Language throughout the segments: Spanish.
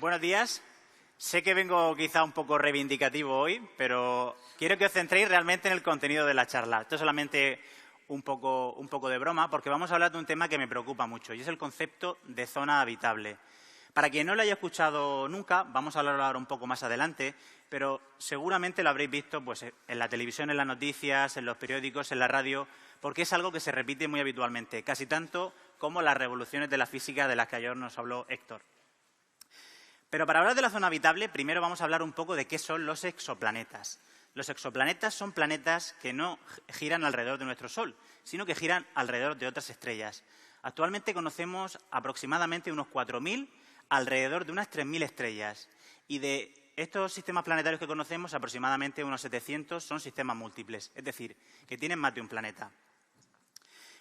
Buenos días. Sé que vengo quizá un poco reivindicativo hoy, pero quiero que os centréis realmente en el contenido de la charla. Esto es solamente un poco de broma, porque vamos a hablar de un tema que me preocupa mucho, y es el concepto de zona habitable. Para quien no lo haya escuchado nunca, vamos a hablar ahora un poco más adelante, pero seguramente lo habréis visto pues, en la televisión, en las noticias, en los periódicos, en la radio, porque es algo que se repite muy habitualmente, casi tanto como las revoluciones de la física de las que ayer nos habló Héctor. Pero para hablar de la zona habitable, primero vamos a hablar un poco de qué son los exoplanetas. Los exoplanetas son planetas que no giran alrededor de nuestro Sol, sino que giran alrededor de otras estrellas. Actualmente conocemos aproximadamente unos 4.000, alrededor de unas 3.000 estrellas. Y de estos sistemas planetarios que conocemos, aproximadamente unos 700 son sistemas múltiples, es decir, que tienen más de un planeta.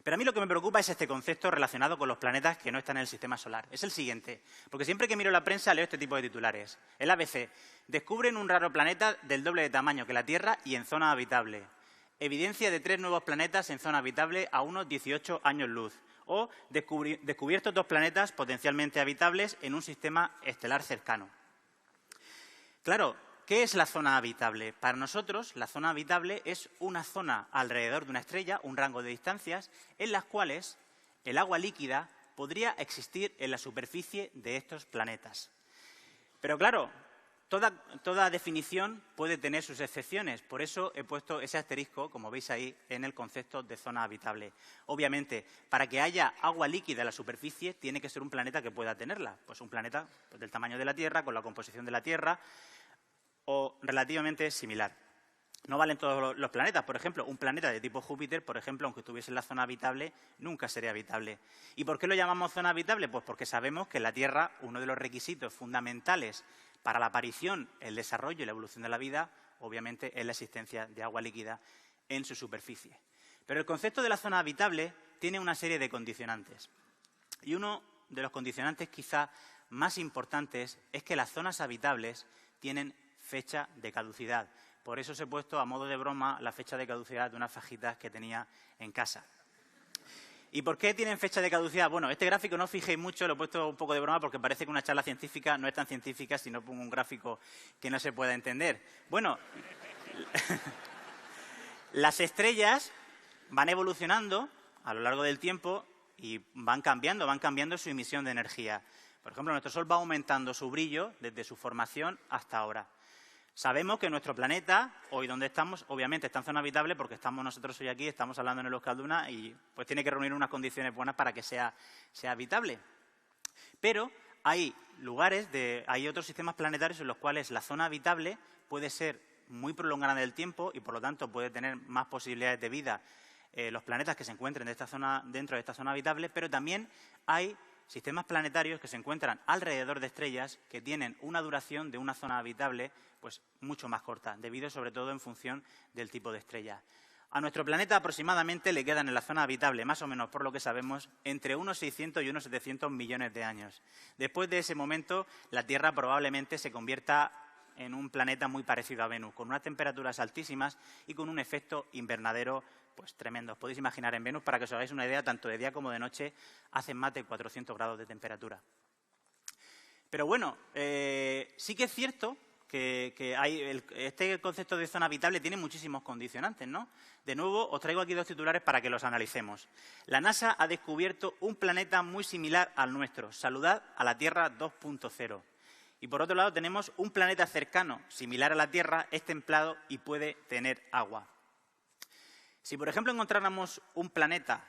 Pero a mí lo que me preocupa es este concepto relacionado con los planetas que no están en el sistema solar. Es el siguiente, porque siempre que miro la prensa leo este tipo de titulares. El ABC, descubren un raro planeta del doble de tamaño que la Tierra y en zona habitable. Evidencia de 3 nuevos planetas en zona habitable a unos 18 años luz. O descubiertos 2 planetas potencialmente habitables en un sistema estelar cercano. Claro, ¿qué es la zona habitable? Para nosotros, la zona habitable es una zona alrededor de una estrella, un rango de distancias, en las cuales el agua líquida podría existir en la superficie de estos planetas. Pero claro, toda definición puede tener sus excepciones. Por eso he puesto ese asterisco, como veis ahí, en el concepto de zona habitable. Obviamente, para que haya agua líquida en la superficie, tiene que ser un planeta que pueda tenerla. Pues un planeta del tamaño de la Tierra, con la composición de la Tierra, o relativamente similar. No valen todos los planetas. Por ejemplo, un planeta de tipo Júpiter, por ejemplo, aunque estuviese en la zona habitable, nunca sería habitable. ¿Y por qué lo llamamos zona habitable? Pues porque sabemos que en la Tierra uno de los requisitos fundamentales para la aparición, el desarrollo y la evolución de la vida, obviamente, es la existencia de agua líquida en su superficie. Pero el concepto de la zona habitable tiene una serie de condicionantes. Y uno de los condicionantes quizá más importantes es que las zonas habitables tienen fecha de caducidad. Por eso os he puesto a modo de broma la fecha de caducidad de unas fajitas que tenía en casa. ¿Y por qué tienen fecha de caducidad? Bueno, este gráfico no os fijéis mucho, lo he puesto un poco de broma porque parece que una charla científica no es tan científica si no pongo un gráfico que no se pueda entender. Bueno, las estrellas van evolucionando a lo largo del tiempo y van cambiando su emisión de energía. Por ejemplo, nuestro Sol va aumentando su brillo desde su formación hasta ahora. Sabemos que nuestro planeta, hoy donde estamos, obviamente está en zona habitable porque estamos nosotros hoy aquí, estamos hablando en el Euskalduna y pues tiene que reunir unas condiciones buenas para que sea habitable. Pero hay hay otros sistemas planetarios en los cuales la zona habitable puede ser muy prolongada en el tiempo y por lo tanto puede tener más posibilidades de vida los planetas que se encuentren dentro de esta zona habitable, pero también hay sistemas planetarios que se encuentran alrededor de estrellas que tienen una duración de una zona habitable pues mucho más corta, debido sobre todo en función del tipo de estrella. A nuestro planeta aproximadamente le quedan en la zona habitable, más o menos por lo que sabemos, entre unos 600 y unos 700 millones de años. Después de ese momento, la Tierra probablemente se convierta en un planeta muy parecido a Venus, con unas temperaturas altísimas y con un efecto invernadero pues tremendo. Os podéis imaginar en Venus, para que os hagáis una idea, tanto de día como de noche, hacen más de 400 grados de temperatura. Pero bueno, sí que es cierto que este concepto de zona habitable tiene muchísimos condicionantes, ¿no? De nuevo, os traigo aquí 2 titulares para que los analicemos. La NASA ha descubierto un planeta muy similar al nuestro. Saludad a la Tierra 2.0. Y por otro lado tenemos un planeta cercano, similar a la Tierra, es templado y puede tener agua. Si, por ejemplo, encontráramos un planeta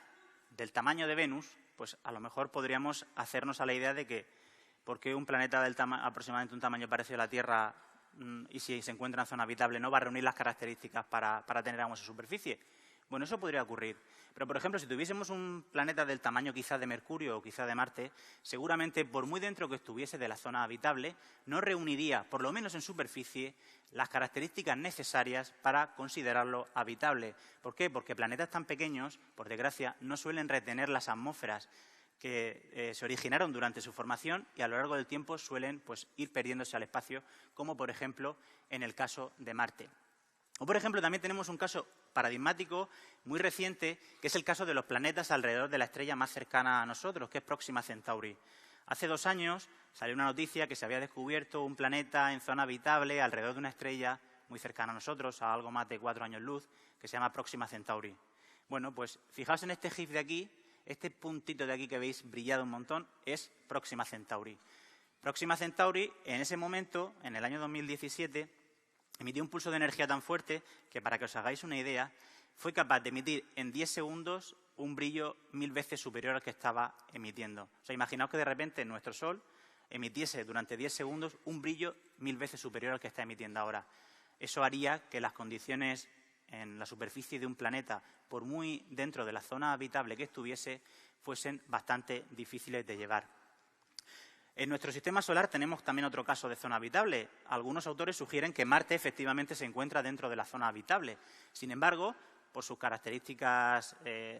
del tamaño de Venus, pues a lo mejor podríamos hacernos a la idea de que ¿por qué un planeta aproximadamente un tamaño parecido a la Tierra y si se encuentra en zona habitable no va a reunir las características para tener agua en su superficie? Bueno, eso podría ocurrir. Pero, por ejemplo, si tuviésemos un planeta del tamaño quizá de Mercurio o quizá de Marte, seguramente, por muy dentro que estuviese de la zona habitable, no reuniría, por lo menos en superficie, las características necesarias para considerarlo habitable. ¿Por qué? Porque planetas tan pequeños, por desgracia, no suelen retener las atmósferas que se originaron durante su formación y a lo largo del tiempo suelen pues, ir perdiéndose al espacio, como por ejemplo en el caso de Marte. O, por ejemplo, también tenemos un caso paradigmático muy reciente, que es el caso de los planetas alrededor de la estrella más cercana a nosotros, que es Próxima Centauri. Hace 2 años salió una noticia que se había descubierto un planeta en zona habitable alrededor de una estrella muy cercana a nosotros, a algo más de 4 años luz, que se llama Próxima Centauri. Bueno, pues fijaos en este GIF de aquí, este puntito de aquí que veis brillado un montón, es Próxima Centauri. Próxima Centauri, en ese momento, en el año 2017, emitió un pulso de energía tan fuerte que, para que os hagáis una idea, fue capaz de emitir en 10 segundos un brillo 1000 veces superior al que estaba emitiendo. O sea, imaginaos que de repente nuestro Sol emitiese durante 10 segundos un brillo 1000 veces superior al que está emitiendo ahora. Eso haría que las condiciones en la superficie de un planeta, por muy dentro de la zona habitable que estuviese, fuesen bastante difíciles de llevar. En nuestro sistema solar tenemos también otro caso de zona habitable. Algunos autores sugieren que Marte efectivamente se encuentra dentro de la zona habitable. Sin embargo, por sus características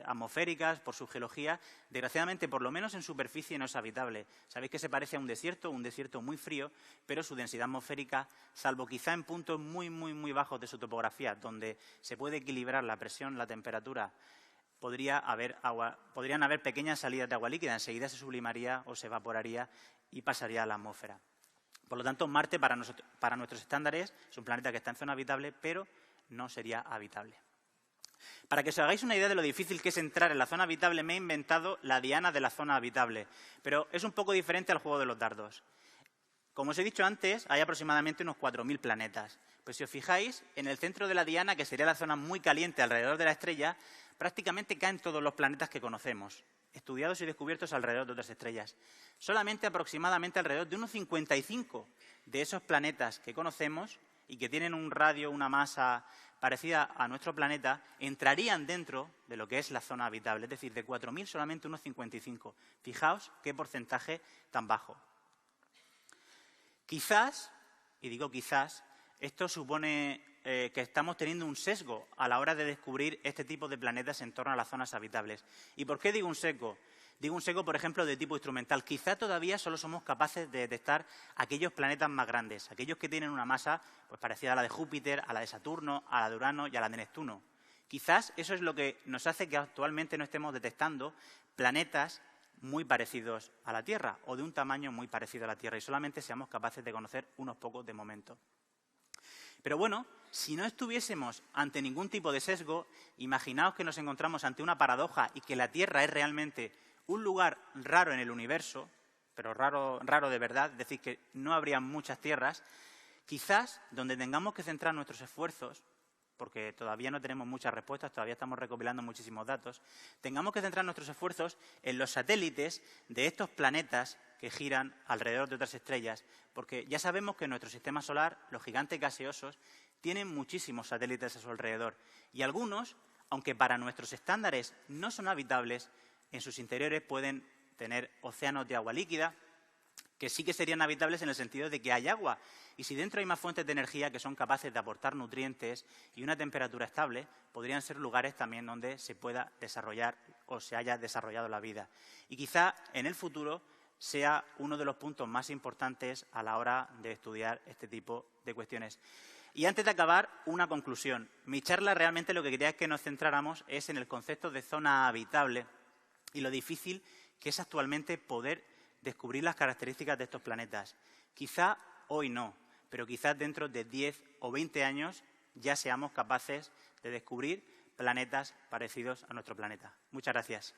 atmosféricas, por su geología, desgraciadamente, por lo menos en superficie, no es habitable. Sabéis que se parece a un desierto muy frío, pero su densidad atmosférica, salvo quizá en puntos muy bajos de su topografía, donde se puede equilibrar la presión, la temperatura, podrían haber pequeñas salidas de agua líquida. Enseguida se sublimaría o se evaporaría y pasaría a la atmósfera. Por lo tanto, Marte, para nuestros estándares, es un planeta que está en zona habitable, pero no sería habitable. Para que os hagáis una idea de lo difícil que es entrar en la zona habitable, me he inventado la diana de la zona habitable, pero es un poco diferente al juego de los dardos. Como os he dicho antes, hay aproximadamente unos 4000 planetas. Pues si os fijáis, en el centro de la diana, que sería la zona muy caliente alrededor de la estrella, prácticamente caen todos los planetas que conocemos, estudiados y descubiertos alrededor de otras estrellas. Solamente aproximadamente alrededor de unos 55 de esos planetas que conocemos y que tienen un radio, una masa parecida a nuestro planeta, entrarían dentro de lo que es la zona habitable. Es decir, de 4000 solamente unos 55. Fijaos qué porcentaje tan bajo. Quizás, y digo quizás, esto supone que estamos teniendo un sesgo a la hora de descubrir este tipo de planetas en torno a las zonas habitables. ¿Y por qué digo un sesgo? Digo un sesgo, por ejemplo, de tipo instrumental. Quizá todavía solo somos capaces de detectar aquellos planetas más grandes, aquellos que tienen una masa pues, parecida a la de Júpiter, a la de Saturno, a la de Urano y a la de Neptuno. Quizás eso es lo que nos hace que actualmente no estemos detectando planetas muy parecidos a la Tierra o de un tamaño muy parecido a la Tierra y solamente seamos capaces de conocer unos pocos de momento. Pero bueno, si no estuviésemos ante ningún tipo de sesgo, imaginaos que nos encontramos ante una paradoja y que la Tierra es realmente un lugar raro en el universo, pero raro de verdad, es decir, que no habría muchas tierras, quizás donde tengamos que centrar nuestros esfuerzos, porque todavía no tenemos muchas respuestas, todavía estamos recopilando muchísimos datos, tengamos que centrar nuestros esfuerzos en los satélites de estos planetas que giran alrededor de otras estrellas, porque ya sabemos que en nuestro sistema solar, los gigantes gaseosos, tienen muchísimos satélites a su alrededor, y algunos, aunque para nuestros estándares no son habitables, en sus interiores pueden tener océanos de agua líquida, que sí que serían habitables en el sentido de que hay agua. Y si dentro hay más fuentes de energía que son capaces de aportar nutrientes y una temperatura estable, podrían ser lugares también donde se pueda desarrollar o se haya desarrollado la vida. Y quizá en el futuro sea uno de los puntos más importantes a la hora de estudiar este tipo de cuestiones. Y antes de acabar, una conclusión. Mi charla realmente lo que quería es que nos centráramos es en el concepto de zona habitable y lo difícil que es actualmente poder descubrir las características de estos planetas. Quizá hoy no, pero quizás dentro de 10 o 20 años ya seamos capaces de descubrir planetas parecidos a nuestro planeta. Muchas gracias.